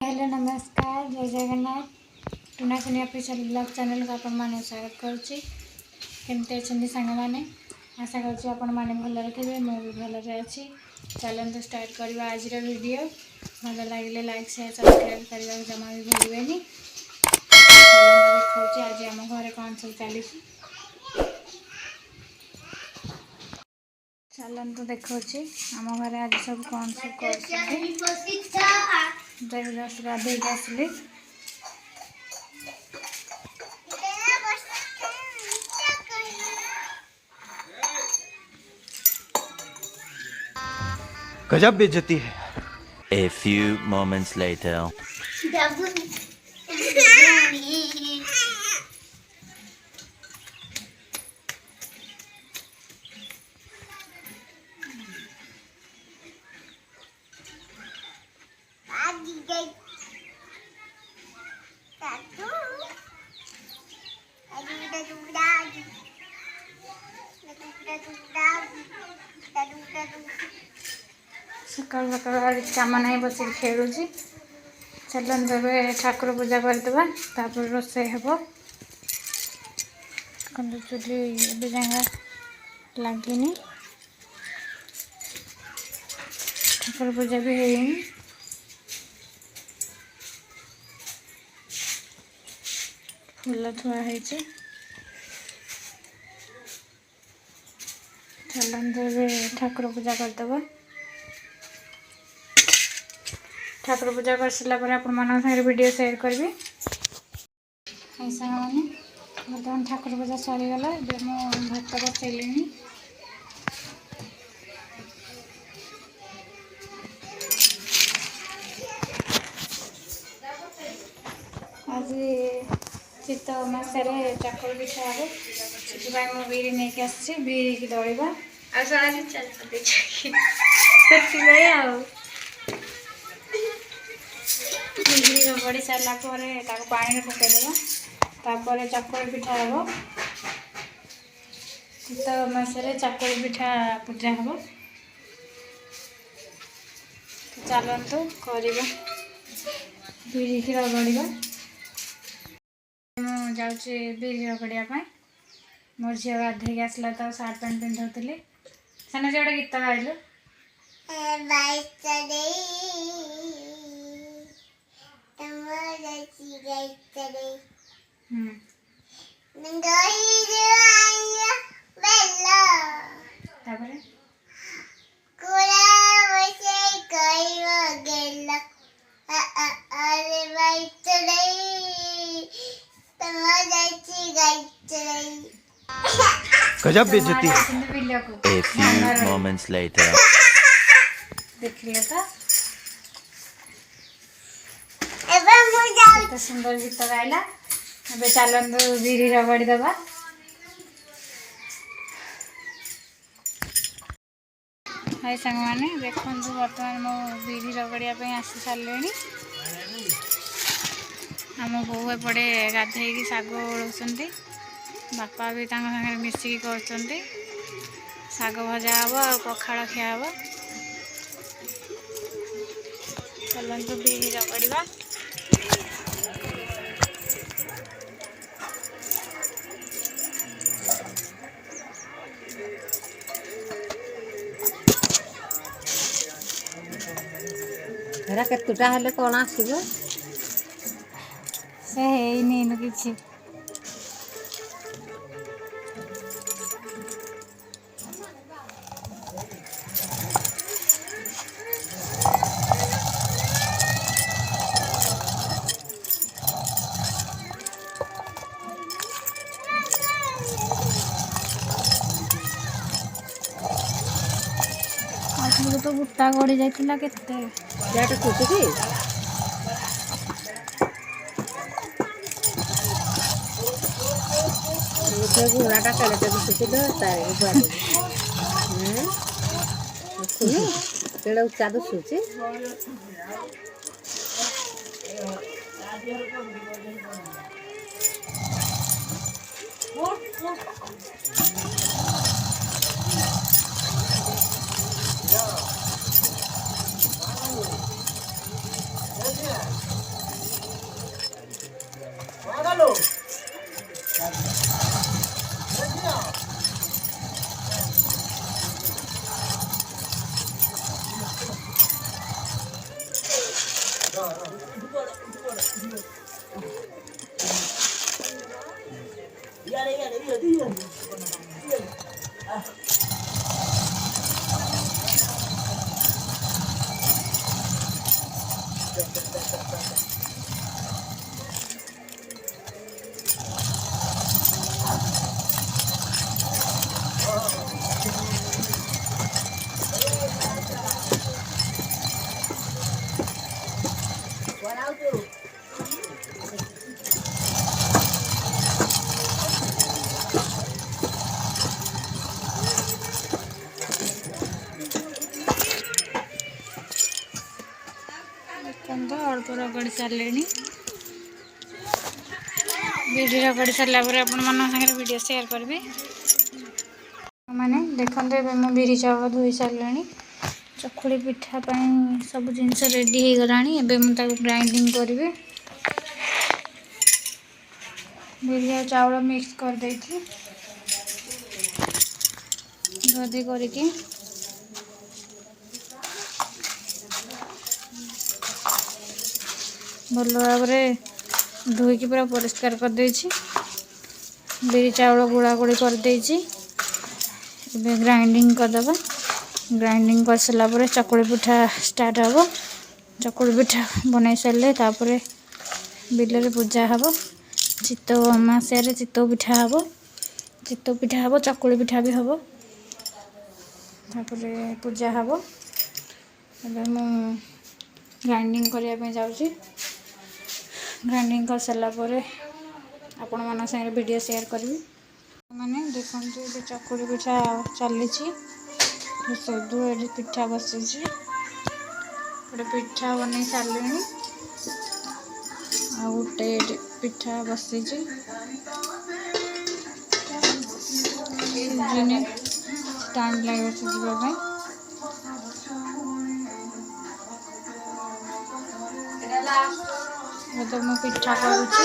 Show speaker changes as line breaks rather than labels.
Hello नमस्कार जय Jagannath tuna सुनी ऑफिशियल ब्लॉग चैनल को आपण माने स्वागत करुच्ची केमते अच्छे सांग मैंने आशा करुच्ची आपण माने भल थे मु भी भल अच्छी चलते स्टार्ट करवा आज वीडियो भल लगे लाइक शेयर सब्सक्राइब करने जमा भी भूलें देखा आज आम घर कौन सब चली चलते देखा आम घर आज सब कौन सब कर जस्ट गाधे आसली
गजब बेइज्जती है।
A few moments later.
सकाल सकाल कम ना बस खेलु चलते ठाकुर पूजा करदे तापर रोसे हे चुली ए जगह लगे ठाकुर पूजा भी है फूल थुआई चलते ठाकुर पूजा करदे ठाकुर पूजा कर सारा पर आपण मान सागे वीडियो शेयर करी साग मैंने बर्तमान ठाकुर पूजा सरीगला मु भात बसैली आज शीत मसरे चकुर पिठा हे से बीरी नहीं आसी बीरी की दलिबा बीरी रगड़ी सारापर पानी पकईदेवा तापर चकुरी पिठा हम शीत मसरे चकुरी पिठा पूजा हम चलतु करवा बीरी की रगड़ा मुझे बीरी रगड़ा मो झी गाधे आसला तो सार्ट पैंट पिंधुली सेना जो गोटे गीत गाइलु
गजब बेइज्जती है।
A few moments later.
देख लिया था तो सुंदर गीत गाइला अब चलते बीरी रगड़ी दबा हाय सांग मैंने देखु बर्तमान मो बीरी रगड़िया आसी सारे आम बो एपटे गाधे शाग ओढ़ाऊँ बापा भी सागे मिसिकी कर शाग भजा हम आ पखाड़ खिया हम चलते बीरी रगड़ा
केतुटा हेले कौन आसो
से है कि तो बुटा गड़ी जाइला केते
टूटू कि गुड़ाटा केड़े दुसुची केड़े उच्चा दुसुची
ଦେଖନ୍ତୁ ଅଳ୍ପ ରଗଡ଼ି ସାରିଲେଣି। ବିରି ରଗଡ଼ି ସାରିଲା ପରେ ଆପଣମାନଙ୍କ ସାଙ୍ଗରେ ଭିଡ଼ିଓ ସେୟାର କରିବି। ମାନେ ଦେଖନ୍ତୁ ଏବେ ମୁଁ ବିରି ଚାଉଳ ଧୋଇ ସାରିଲିଣି। ଚକୁଳି ପିଠା ପାଇଁ ସବୁ ଜିନିଷ ରେଡ଼ି ହେଇଗଲାଣି। ଏବେ ମୁଁ ତାକୁ ଗ୍ରାଇଣ୍ଡିଙ୍ଗ କରିବି। ବିରି ଆଉ ଚାଉଳ ମିକ୍ସ କରିଦେଇଛି ଧୁଆଧୁଇ କରିକି। ଭଲ ଭାବରେ ଧୋଇକି ପୁରା ପରିଷ୍କାର କରିଦେଇଛି। ବିରି ଚାଉଳ ଗୋଳାଗୋଳି କରିଦେଇଛି। ଏବେ ଗ୍ରାଇଣ୍ଡିଙ୍ଗ କରିଦେବା। ଗ୍ରାଇଣ୍ଡିଙ୍ଗ କରିସାରିଲା ପରେ ଚକୁଳି ପିଠା ଷ୍ଟାର୍ଟ ହେବ। ଚକୁଳି ପିଠା ବନାଇ ସାରିଲେ ତାପରେ ବିଲରେ ପୂଜା ହେବ। ଚିତଉ ଅମାବାସ୍ୟାରେ ଚିତଉ ପିଠା ହେବ। ଚିତଉ ପିଠା ହେବ, ଚକୁଳି ପିଠା ବି ହେବ। ତାପରେ ପୂଜା ହେବ। ଏବେ ମୁଁ ଗ୍ରାଇଣ୍ଡିଙ୍ଗ କରିବା ପାଇଁ ଯାଉଛି। ଗ୍ରାଇଣ୍ଡିଙ୍ଗ କରିସାରିଲା ପରେ ଆପଣମାନଙ୍କ ସାଙ୍ଗରେ ଭିଡ଼ିଓ ସେୟାର କରିବି। ମାନେ ଦେଖନ୍ତୁ ଏବେ ଚକୁଳି ପିଠା ଚାଲିଛି। ସୋଦୁ ଏଠି ପିଠା ବସିଛି। ଗୋଟେ ପିଠା ବନେଇ ସାରିଲିଣି। ଆଉ ଗୋଟେ ପିଠା ବସିଛି। ସିଝିନି, ଟାଇମ୍ ଲାଗିବ ସିଝିବା ପାଇଁ। ଏବେ ତ ମୁଁ ପିଠା କରୁଛି।